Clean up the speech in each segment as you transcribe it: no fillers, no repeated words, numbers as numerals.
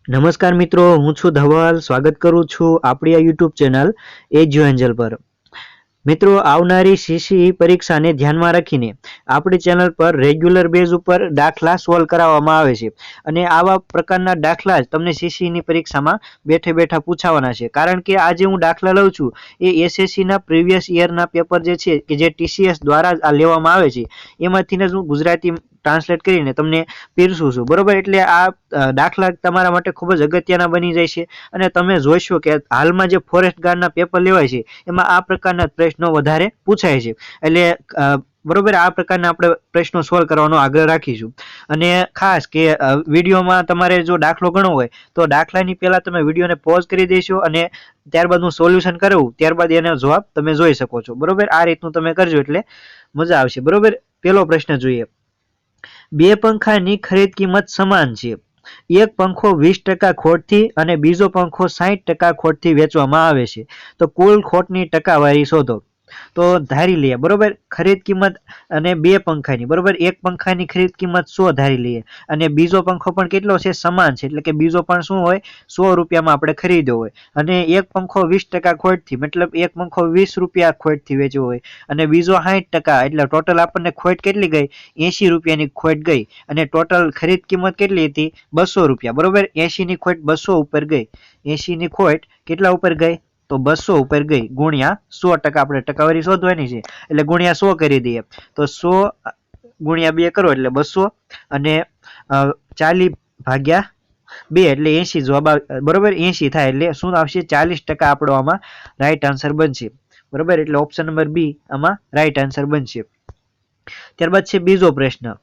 નમસ્કાર મિત્રો, હું છું ધવલ. સ્વાગત કરું છું આપણી આ યુટ્યુબ ચેનલ એજ્યુ એન્જલ પર. મિત્રો, આવનારી સીસી પરીક્ષાને ધ્યાનમાં રાખીને આપણી ચેનલ પર રેગ્યુલર બેઝ ઉપર દાખલા સોલ્વ કરાવવામાં આવે છે અને આવા પ્રકારના દાખલા જ તમને સીસીની પરીક્ષામાં બેઠે બેઠા પૂછાવાના છે. કારણ કે આજે હું દાખલા લઉં છું એ એસએસસીના પ્રીવિયસ યરના પેપર જે છે કે જે ટીસીએસ દ્વારા આ લેવામાં આવે છે એમાંથી જ હું ગુજરાતી ટ્રાન્સલેટ કરીને તમને પીરસું છું. બરોબર, એટલે આ દાખલા તમારા માટે ખૂબ જ અગત્યના બની જાય છે અને તમે જોઈશો કે હાલમાં જે ફોરેસ્ટ ગાર્ડના પેપર લેવાય છે એમાં આ પ્રકારના પ્રશ્નો વધારે પૂછાય છે. એટલે બરોબર, આ પ્રકારના આપણે પ્રશ્નો સોલ્વ કરવાનો આગ્રહ રાખીશું. અને ખાસ કે વિડીયોમાં તમારે જો દાખલો ગણવો હોય તો દાખલાની પહેલા તમે વિડીયોને પોઝ કરી દેશો અને ત્યારબાદ હું સોલ્યુશન કરું ત્યારબાદ એનો જવાબ તમે જોઈ શકો છો. બરોબર, આ રીતનું તમે કરજો એટલે મજા આવશે. બરોબર, પહેલો પ્રશ્ન જોઈએ. બે પંખાની ખરીદ કિંમત સમાન છે. એક પંખો 20% ખોટથી અને બીજો પંખો 60% ખોટથી વેચવામાં આવે છે. તો કુલ ખોટની ટકાવારી શોધો. તો ધારી લઈએ, બરોબર, ખરીદ કિંમત અને બે પંખાની, બરોબર, એક પંખાની ખરીદ કિંમત 100 ધારી લઈએ અને બીજો પંખો પણ કેટલો છે? સમાન છે. એટલે કે બીજો પણ શું હોય? 100 રૂપિયામાં આપણે ખરીદ્યો હોય અને એક પંખો 20% ખોટથી, મતલબ એક પંખો 20 રૂપિયા ખોટથી વેચ્યો હોય અને બીજો 60%, એટલે ટોટલ આપણને ખોટ કેટલી ગઈ? 80 રૂપિયાની ખોટ ગઈ અને ટોટલ ખરીદ કિંમત કેટલી હતી? 200 રૂપિયા. બરોબર, 80 ની ખોટ 200 ઉપર ગઈ. 80 ની ખોટ કેટલા ઉપર ગઈ? તો 200 ઉપર ગઈ ગુણ્યા 100%. આપણે ટકાવારી શોધવાની છે એટલે ગુણ્યા 100 કરી દઈએ. તો 100 ગુણ્યા 2 કરો એટલે 200 અને 40 ભાગ્યા 2 એટલે 80 જવાબ આવે. બરોબર, 80 થાય એટલે શું આવશે? 40% આપણો આમાં રાઈટ આન્સર બનશે. બરોબર, એટલે ઓપ્શન નંબર બી આમાં રાઈટ આન્સર બનશે. ત્યારબાદ છે બીજો પ્રશ્ન.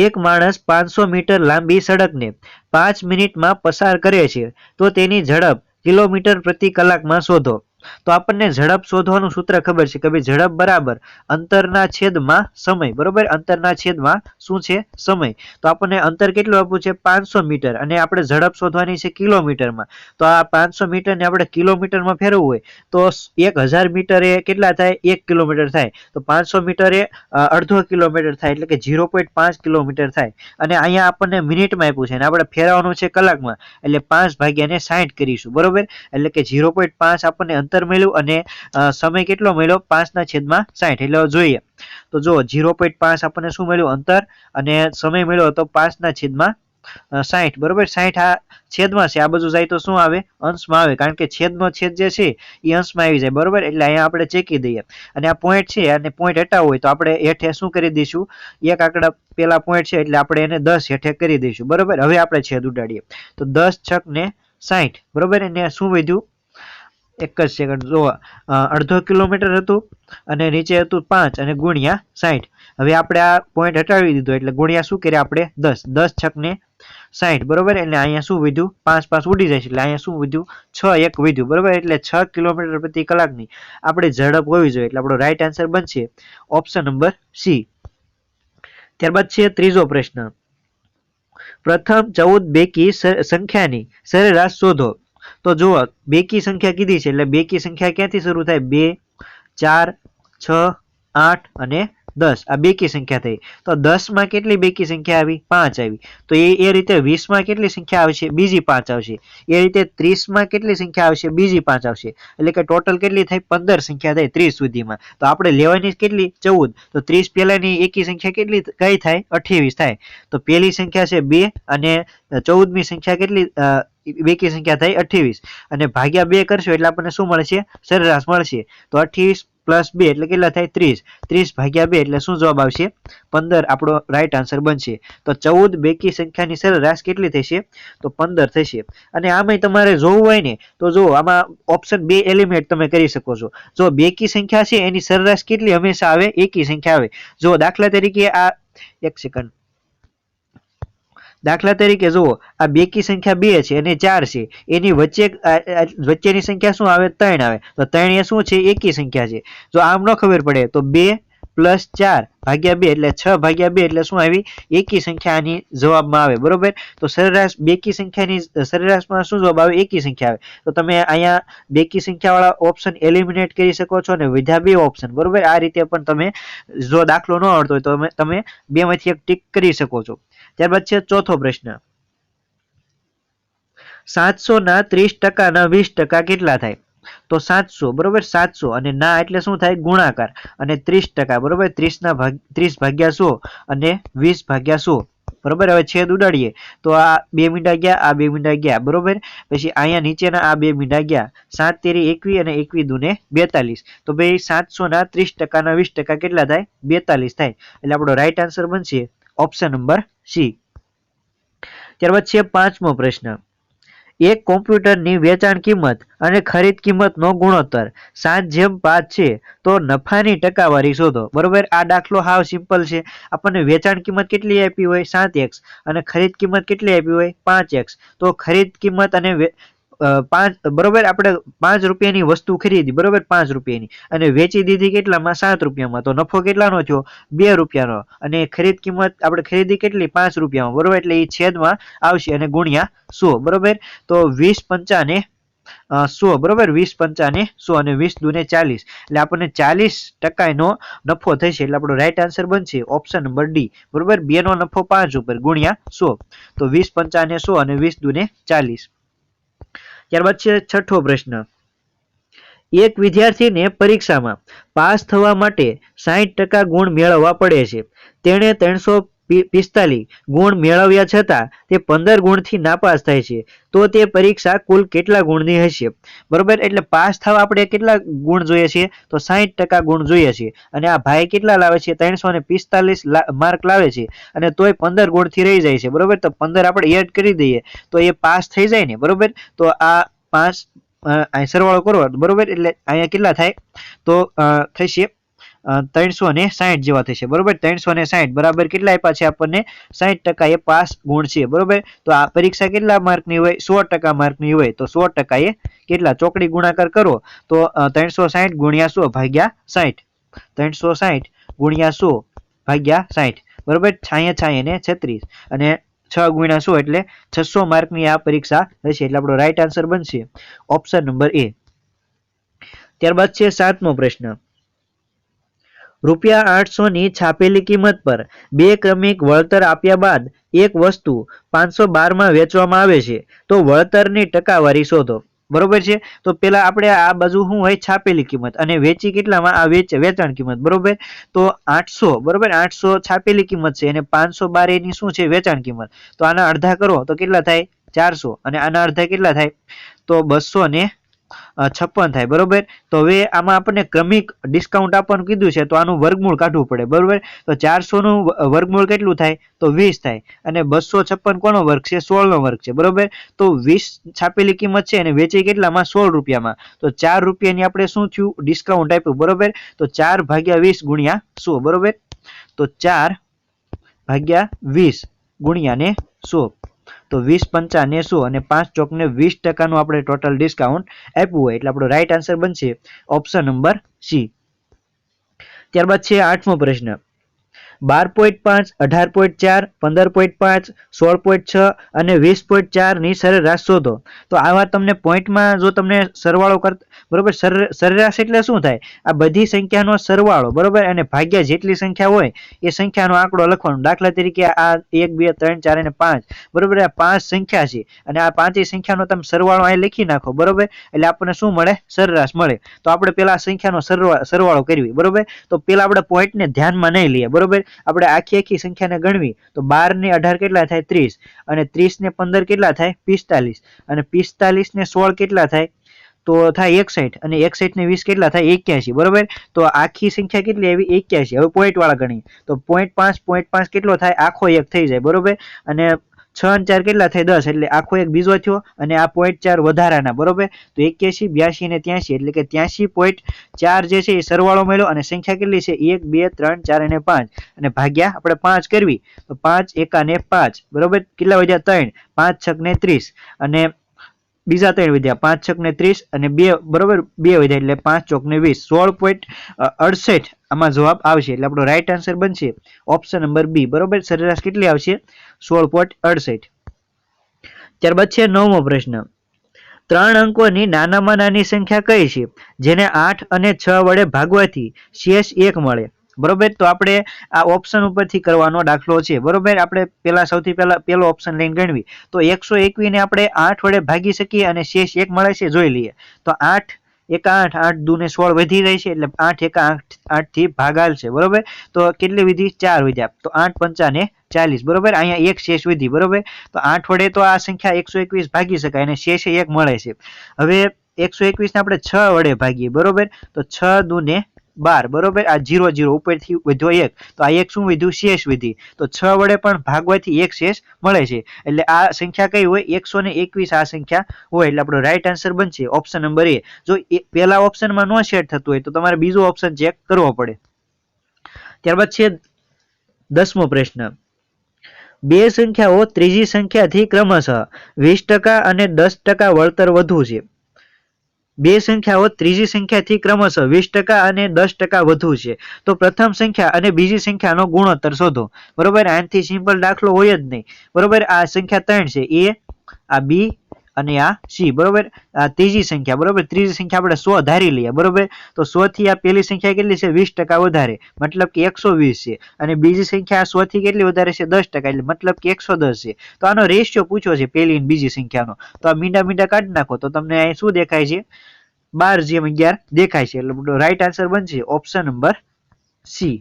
એક માણસ 500 મીટર લાંબી સડકને 5 મિનિટમાં પસાર કરે છે તો તેની ઝડપ કિલોમીટર પ્રતિ કલાકમાં શોધો. તો આપણને ઝડપ શોધવાનું સૂત્ર ખબર છે કે ભાઈ ઝડપ બરાબર અંતરના છેદમાં સમય. બરોબર, અંતરના છેદમાં શું છે? સમય. તો આપણને અંતર કેટલું આપવું છે? 500 મીટર અને આપણે ઝડપ શોધવાની છે કિલોમીટરમાં. તો આ 500 મીટરને આપણે કિલોમીટરમાં ફેરવવું હોય તો 1000 મીટર એ કેટલા થાય? 1 કિલોમીટર થાય. તો 500 મીટર એ અડધો કિલોમીટર થાય એટલે કે 0.5 કિલોમીટર થાય. અને અહીંયા આપણને મિનિટમાં આપ્યું છે અને આપણે ફેરવવાનું છે કલાકમાં એટલે 5 ભાગ્યાને 60 કરીશું. બરોબર, એટલે કે 0.5 આપણને અંતર મળ્યું અને સમય કેટલો મળ્યો? 5/60. એટલે જોઈએ તો જો 0.5 આપણને શું મળ્યું? અંતર, અને સમય મળ્યો તો 5/60. બરોબર, 60 આ છેદમાં છે, આ બધું જાય તો શું આવે? અંશમાં આવે, કારણ કે છેદનો છેદ જે છે એ અંશમાં આવી જાય. બરોબર, એટલે અહીંયા આપણે ચેકી દઈએ અને આ પોઈન્ટ છે અને પોઈન્ટ હટાવવું હોય તો આપણે હેઠે શું કરી દઈશું? એક આંકડા પેલા પોઈન્ટ છે એટલે આપણે એને 10 હેઠે કરી દઈશું. બરોબર, હવે આપણે છેદ ઉડાડીએ તો 10 છક ને 60. બરોબર, એને શું વધ્યું? એક જ સેકન્ડ જો, અડધો કિલોમીટર હતું અને નીચે હતું 5 અને ગુણ્યા 60. હવે આપણે આ પોઈન્ટ હટાવી દીધો એટલે ગુણ્યા શું કર્યા આપણે? 10. 10 છક ને 60. બરોબર, એટલે અહીંયા શું વધ્યું? 5 5 ઉડી જાય છે એટલે અહીંયા શું વધ્યું? 6 1 વધ્યું. બરોબર, એટલે 6 કિલોમીટર પ્રતિ કલાકની આપણે ઝડપ હોવી જોઈએ. એટલે આપણો રાઈટ આન્સર બનશે ઓપ્શન નંબર સી. ત્યારબાદ છે ત્રીજો પ્રશ્ન. પ્રથમ 14 બેકી સંખ્યાની સરેરાશ શોધો. તો જુઓ, બેકી સંખ્યા કીધી છે એટલે બેકી સંખ્યા ક્યાંથી શરૂ થાય? 2 4 6 8 અને 10 આ બેકી સંખ્યા થઈ. તો 10 માં કેટલી બેકી સંખ્યા આવી? 5 આવી. તો એ રીતે 20 માં કેટલી સંખ્યા આવશે? બીજી 5 આવશે. એ રીતે 30 માં કેટલી સંખ્યા આવશે? બીજી 5 આવશે. એટલે કે ટોટલ કેટલી થઈ? 15 સંખ્યા થઈ 30 સુધીમાં. તો આપણે લેવાની કેટલી? 14. તો 30 પહેલાની એકી સંખ્યા કેટલી કઈ થાય? 28 થાય. તો પહેલી સંખ્યા છે 2 અને 14મી સંખ્યા કેટલી? બેકી સંખ્યા થઈ 28 અને ભાગ્યા 2 કરશો એટલે આપણને શું મળશે? સરેરાશ મળશે. તો 28 + 2 એટલે કેટલા થાય? 30. 30 ભાગ્યા 2 એટલે શું જવાબ આવશે? 15 આપણો રાઈટ આન્સર બનશે. તો 14 બેકી સંખ્યાની સરેરાશ કેટલી થશે? તો 15 થશે. અને આમાંય તમારે જોવું હોય ને તો જો આમાં ઓપ્શન 2 એલિમિનેટ તમે કરી શકો છો. જો બેકી સંખ્યા છે એની સરેરાશ કેટલી હંમેશા આવે? એકી સંખ્યા આવે. જો દાખલા તરીકે આ એક સેકન્ડ, દાખલા તરીકે જુઓ, આ બેકી સંખ્યા 2 છે અને 4 છે, એની વચ્ચેની સંખ્યા શું આવે? 3 આવે. તો 3 એ શું છે? એકી સંખ્યા છે. જો આમ ન ખબર પડે તો 2 + 4 ભાગ્યા 2 એટલે 6 ભાગ્યા 2 એટલે શું આવી? એકી સંખ્યા આની જવાબમાં આવે. બરોબર, તો સરેરાશ બેકી સંખ્યાની સરેરાશમાં શું જવાબ આવે? એકી સંખ્યા આવે. તો તમે અહીંયા બેકી સંખ્યાવાળા ઓપ્શન એલિમિનેટ કરી શકો છો અને વધ્યા 2 ઓપ્શન. બરોબર, આ રીતે પણ તમે જો દાખલો ન આવડતો હોય તો તમે 2 માંથી એક ટીક કરી શકો છો. ત્યારબાદ છે ચોથો પ્રશ્ન. 700 ના 30% ના 20% કેટલા થાય? તો 700 બરોબર 700 અને ના એટલે શું થાય? ગુણાકાર અને 30% બરોબર 30 ભાગ્યા 100 અને 20 ભાગ્યા 100 બરોબર. હવે છેદ ઉડાડીએ તો આ 2 મીંડા ગયા, આ 2 મીંડા ગયા બરોબર. પછી અહીંયા નીચેના આ 2 મીંડા ગયા. 7 તેરી 21 અને 21 દુને 42. તો ભાઈ 700 ના 30% ના 20% કેટલા થાય? 42 થાય. એટલે આપણો રાઈટ આન્સર બનશે ઓપ્શન નંબર સી. ત્યારબાદ છે 5મો પ્રશ્ન. એક કોમ્પ્યુટરની વેચાણ કિંમત અને ખરીદ કિંમતનો ગુણોત્તર 7:5 છે તો નફાની ટકાવારી શોધો. બરોબર. આ દાખલો હાવ સિમ્પલ છે. આપણને વેચાણ કિંમત કેટલી આપી હોય? 7x અને ખરીદ કિંમત કેટલી આપી હોય? 5x. તો ખરીદ કિંમત અને 5 બરોબર આપણે 5 રૂપિયાની વસ્તુ ખરીદી બરોબર 5 રૂપિયાની અને વેચી દીધી કેટલામાં? 7 રૂપિયામાં. તો નફો કેટલાનો થયો? 2 રૂપિયાનો. અને ખરીદ કિંમત આપણે ખરીદી કેટલી? 5 રૂપિયામાં બરોબર. એટલે એ છેદમાં આવશે અને ગુણ્યા 100 બરોબર. તો 20 પંચાને 100 બરોબર 20 પંચાને 100 અને 20 દુને 40. એટલે આપણને 40% નો નફો થશે. એટલે આપણો રાઈટ આન્સર બનશે ઓપ્શન નંબર ડી બરોબર. 2 નો નફો 5 ઉપર ગુણ્યા 100. તો 20 પંચાને 100 અને 20 દુને 40. ત્યારબાદ છે 6થો પ્રશ્ન. એક વિદ્યાર્થીને પરીક્ષામાં પાસ થવા માટે 60% ગુણ મેળવવા પડે છે. તેણે 345 ગુણ મેળવ્યા છતાં તે 15 ગુણથી નાપાસ થાય છે. તો તે પરીક્ષા કુલ કેટલા ગુણની હશે? બરોબર. એટલે પાસ થવા આપણે કેટલા ગુણ જોઈએ છે? તો 60% ગુણ જોઈએ છે. અને આ ભાઈ કેટલા લાવે છે? 345 માર્ક લાવે છે અને તોય 15 ગુણથી રહી જાય છે બરોબર. તો 15 આપણે એડ કરી દઈએ તો એ પાસ થઈ જાય ને બરોબર. તો આ 5 સરવાળો કરો બરોબર. એટલે અહીંયા કેટલા થાય? તો થશે 360 જેવા થશે બરોબર. 360 બરાબર કેટલા આપ્યા છે આપણને? 60% એ પાસ ગુણ છે બરોબર. તો આ પરીક્ષા કેટલા માર્કની હોય? 100% માર્કની હોય. તો 100% એ કેટલા? ચોકડી ગુણાકાર કરો તો 360 ગુણ્યા 100 ભાગ્યા 60. 360 ગુણ્યા 100 ભાગ્યા 60 બરોબર. છાયા છાયા ને 36 અને 6 ગુણ્યા 100 એટલે 600 માર્કની આ પરીક્ષા હશે. એટલે આપણો રાઈટ આન્સર બનશે ઓપ્શન નંબર એ. ત્યારબાદ છે 7મો પ્રશ્ન. ₹800 ની છાપેલી કિંમત પર 2 ક્રમિક વળતર આપ્યા બાદ એક વસ્તુ 512 માં વેચવામાં આવે છે તો વળતરની ટકાવારી શોધો. બરોબર છે. તો પેલા આપણે આ બાજુ શું હોય? છાપેલી કિંમત અને વેચી કેટલામાં? આ વેચાણ કિંમત બરોબર. તો 800 બરોબર 800 છાપેલી કિંમત છે અને 512 એની શું છે? વેચાણ કિંમત. તો આના અડધા કરો તો કેટલા થાય? 400 અને આના અડધા કેટલા થાય? તો 256 થાય બરોબર. તો હવે આમાં આપણને ક્રમિક ડિસ્કાઉન્ટ આપવાનું કીધું છે તો આનું વર્ગમૂળ કાઢવું પડે બરોબર. તો 400 નું વર્ગમૂળ કેટલું થાય? તો 20 થાય. અને 256 કોનો વર્ગ છે? 16 નો વર્ગ છે બરોબર. તો 20 છાપેલી કિંમત છે અને વેચી કેટલામાં? 16 રૂપિયામાં. તો 4 રૂપિયાની આપણે શું થયું? ડિસ્કાઉન્ટ આપ્યું બરોબર. તો 4 ભાગ્યા 20 ગુણ્યા 100 બરોબર. તો 4 ભાગ્યા 20 ગુણ્યા ને 100. તો 20 પંચાને 100 અને 5 ચોક ને 20% નું આપણે ટોટલ ડિસ્કાઉન્ટ આપ્યું હોય. એટલે આપણો રાઈટ આન્સર બનશે ઓપ્શન નંબર સી. ત્યારબાદ છે 8મો પ્રશ્ન. 12.5 18.4 15.5 16.6 અને 20.4 ની સરેરાશ શોધો. તો આવા તમને પોઈન્ટમાં જો તમને સરવાળો કરતા બરોબર. સરેરાશ એટલે શું થાય? આ બધી સંખ્યાનો સરવાળો બરોબર અને ભાગ્યા જેટલી સંખ્યા હોય એ સંખ્યાનો આંકડો લખવાનો. દાખલા તરીકે આ 1 2 3 4 અને 5 બરોબર. આ 5 સંખ્યા છે અને આ પાંચેય સંખ્યાનો તમે સરવાળો અહીં લખી નાખો બરોબર. એટલે આપણને શું મળે? સરેરાશ મળે. તો આપણે પેલા સંખ્યાનો સરવાળો કરવી બરોબર. તો પેલા આપણે પોઈન્ટને ધ્યાનમાં નહીં લઈએ બરોબર. આપણે આખી સંખ્યાને ગણવી તો 12 ને 18 કેટલા થાય? 30 અને 30 ને 15 કેટલા થાય? 45 અને 45 ને 16 કેટલા થાય? તો થાય 61 અને 61 ને 20 કેટલા થાય? 81 બરોબર. તો આખી સંખ્યા કેટલી આવી? 81. હવે પોઈન્ટ વાળા ગણીએ તો 0.5 કેટલો થાય? આખો એક થઈ જાય બરોબર. અને 6 અને 4 કેટલા થાય? 10 એટલે આખો એક બીજો થયો અને આ 0.4 વધારાના બરોબર. તો 81 82 ને 83 એટલે કે 83.4 જે છે એ સરવાળો મળ્યો અને સંખ્યા કેટલી છે? 1 2 3 4 અને 5 અને ભાગ્યા આપણે 5 કરવી તો 5 એકા ને 5 બરોબર. કેટલા વધ્યા? 3 5 6 ને 30 અને બીજા 3 વધ્યા 5 6 ને 30 અને 2 બરોબર 2 વધ્યા એટલે 5 ચોક ને 20 16.68 આમાં જવાબ આવશે. એટલે આપણો રાઈટ આન્સર બનશે ઓપ્શન નંબર બી બરોબર. સરેરાશ કેટલી આવશે? 16.68. ત્યારબાદ છે 9મો પ્રશ્ન. 3 અંકોની નાનામાં નાની સંખ્યા કઈ છે જેને 8 અને 6 વડે ભાગવાથી શેષ 1 મળે? બરોબર. તો આપણે આ ઓપ્શન ઉપરથી કરવાનો દાખલો છે. બરોબર. આપણે સૌથી પહેલા પેલો ઓપ્શન લઈને ગણવી તો 121 ને આપણે 8 વડે ભાગી શકીએ અને શેષ 1 મળે છે જોઈ લઈએ. તો 8 એકા 8, 8 દુ ને 16 વધી રહી છે એટલે 8 એકા 8 થી ભાગાલ છે. બરોબર. તો કેટલી વિધી? 4 વધ્યા. તો 8 પંચા ને 40. બરોબર. અહીંયા એક શેષ વધી. બરોબર. તો 8 વડે તો આ સંખ્યા 121 ભાગી શકાય અને શેષ 1 મળે છે. હવે 121 ને આપણે 6 વડે ભાગીએ. બરોબર. તો 6 દુ ને 12. બરોબર. આ 0 0 ઉપરથી વધ્યો 1 તો આ 1 શું વધ્યું? શેષ વધી. તો 6 વડે પણ ભાગવાથી 1 શેષ મળે છે. એટલે આ સંખ્યા કઈ હોય? 121 આ સંખ્યા હોય. એટલે આપણો રાઈટ આન્સર બનશે ઓપ્શન નંબર એ. જો પહેલા ઓપ્શનમાં નો સેટ થતું હોય તો તમારે બીજો ઓપ્શન ચેક કરવો પડે. ત્યારબાદ છે 10મો પ્રશ્ન. બે સંખ્યાઓ ત્રીજી સંખ્યાથી ક્રમશઃ 20% અને 10% વળતર વધુ છે. બે સંખ્યાઓ ત્રીજી સંખ્યાથી ક્રમશઃ 20% અને 10% વધુ છે. તો પ્રથમ સંખ્યા અને બીજી સંખ્યાનો ગુણોત્તર શોધો. બરોબર. આનાથી સિમ્પલ દાખલો હોય જ નહીં. બરોબર. આ સંખ્યા 3 છે, એ, આ બી અને આ સી. બરોબર. આ ત્રીજી સંખ્યા. બરોબર. ત્રીજી સંખ્યા આપણે 100 ધારી લઈએ. બરોબર. તો 100 થી આ પેલી સંખ્યા કેટલી છે? 20% વધારે, મતલબ કે 120 છે. અને બીજી સંખ્યા 100 થી કેટલી વધારે છે? 10%, એટલે મતલબ કે 110 છે. તો આનો રેશિયો પૂછ્યો છે પેલી અને બીજી સંખ્યાનો. તો આ મીંડા કાઢી નાખો તો તમને અહીં શું દેખાય છે? 12/11 દેખાય છે. એટલે રાઈટ આન્સર બનશે ઓપ્શન નંબર સી.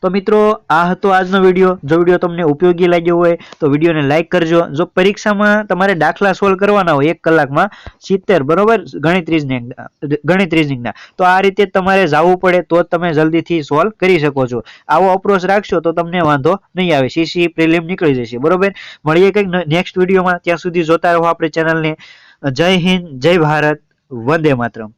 તો મિત્રો આ હતો આજનો વિડીયો. જો વિડીયો તમને ઉપયોગી લાગ્યો હોય તો વિડીયોને લાઈક કરજો. જો પરીક્ષામાં તમારે દાખલા સોલ્વ કરવાના હોય 1 કલાકમાં 70, બરોબર, ગણિત રીઝનિંગના, તો આ રીતે તમારે જવું પડે તો જ તમે જલ્દીથી સોલ્વ કરી શકો છો. આવો અપ્રોચ રાખશો તો તમને વાંધો નહીં આવે. સીસી પ્રિલિમ નીકળી જશે. બરોબર. મળીએ કંઈક નેક્સ્ટ વિડીયોમાં. ત્યાં સુધી જોતા રહો આપણે ચેનલને. જય હિન્દ, જય ભારત, વંદે માતરમ.